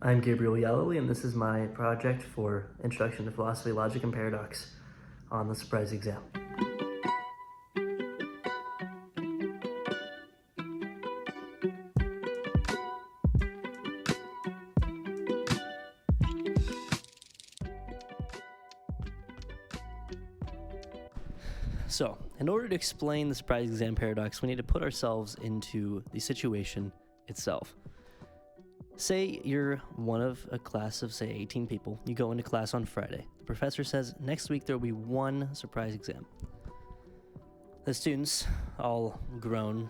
I'm Gabriel Yallowly, and this is my project for Introduction to Philosophy, Logic, and Paradox on the surprise exam. So, in order to explain the surprise exam paradox, we need to put ourselves into the situation itself. Say you're one of a class of, say, 18 people. You go into class on Friday. The professor says next week there will be one surprise exam. The students, all grown,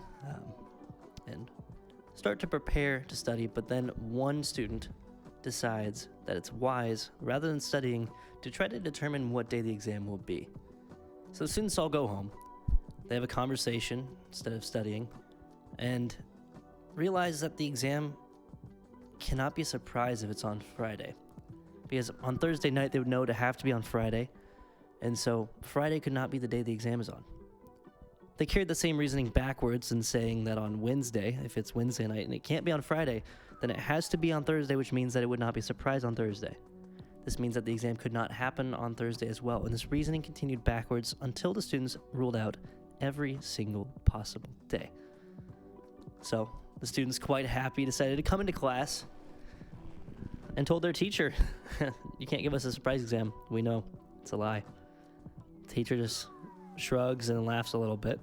and start to prepare to study, but then one student decides that it's wise, rather than studying, to try to determine what day the exam will be. So the students all go home. They have a conversation instead of studying, and realize that the exam cannot be a surprise if it's on Friday. Because on Thursday night, they would know to have to be on Friday, and so Friday could not be the day the exam is on. They carried the same reasoning backwards in saying that on Wednesday, if it's Wednesday night and it can't be on Friday, then it has to be on Thursday, which means that it would not be a surprise on Thursday. This means that the exam could not happen on Thursday as well, and this reasoning continued backwards until the students ruled out every single possible day. So the students, quite happy, decided to come into class and told their teacher, "You can't give us a surprise exam. We know it's a lie." The teacher just shrugs and laughs a little bit.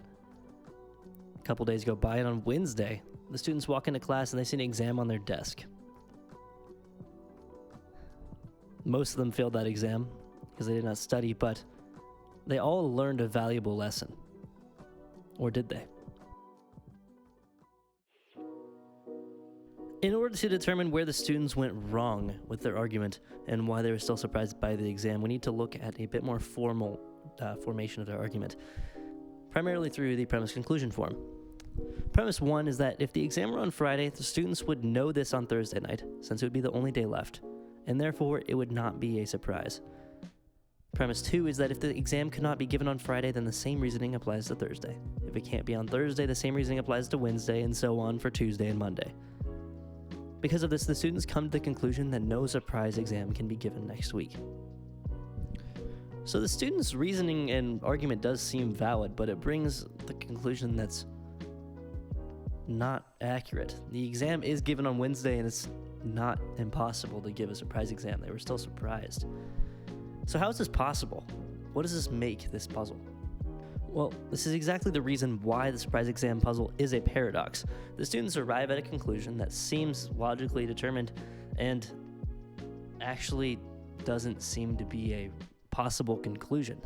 A couple days go by, and on Wednesday, the students walk into class and they see an exam on their desk. Most of them failed that exam because they did not study, but they all learned a valuable lesson. Or did they? In order to determine where the students went wrong with their argument and why they were still surprised by the exam, we need to look at a bit more formal formation of their argument, primarily through the premise-conclusion form. Premise 1 is that if the exam were on Friday, the students would know this on Thursday night, since it would be the only day left, and therefore it would not be a surprise. Premise 2 is that if the exam could not be given on Friday, then the same reasoning applies to Thursday. If it can't be on Thursday, the same reasoning applies to Wednesday, and so on for Tuesday and Monday. Because of this, the students come to the conclusion that no surprise exam can be given next week. So the students' reasoning and argument does seem valid, but it brings the conclusion that's not accurate. The exam is given on Wednesday, and it's not impossible to give a surprise exam. They were still surprised. So how is this possible? What does this make this puzzle? Well, this is exactly the reason why the surprise exam puzzle is a paradox. The students arrive at a conclusion that seems logically determined and actually doesn't seem to be a possible conclusion.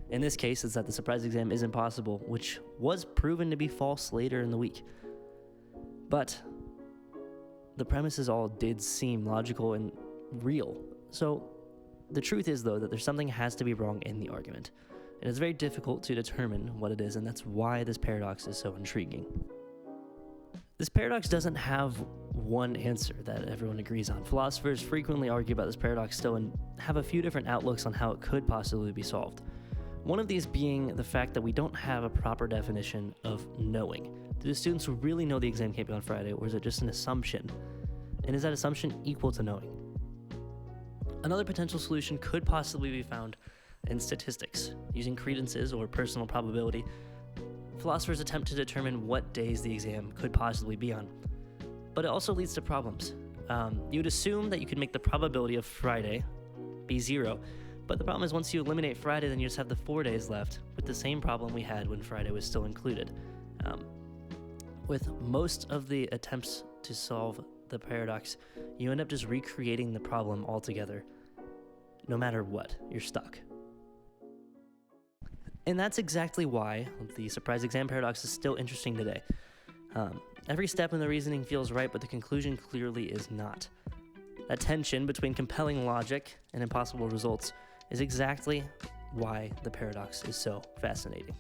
In this case, it's that the surprise exam is impossible, which was proven to be false later in the week. But the premises all did seem logical and real. So the truth is, though, that there's something has to be wrong in the argument. And it's very difficult to determine what it is, and that's why this paradox is so intriguing. This paradox doesn't have one answer that everyone agrees on. Philosophers frequently argue about this paradox still and have a few different outlooks on how it could possibly be solved. One of these being the fact that we don't have a proper definition of knowing. Do the students really know the exam can't be on Friday, or is it just an assumption? And is that assumption equal to knowing? Another potential solution could possibly be found in statistics. Using credences or personal probability, philosophers attempt to determine what days the exam could possibly be on. But it also leads to problems. You'd assume that you could make the probability of Friday be 0, but the problem is once you eliminate Friday, then you just have the 4 days left, with the same problem we had when Friday was still included. With most of the attempts to solve the paradox, you end up just recreating the problem altogether. No matter what, you're stuck. And that's exactly why the surprise exam paradox is still interesting today. Every step in the reasoning feels right, but the conclusion clearly is not. That tension between compelling logic and impossible results is exactly why the paradox is so fascinating.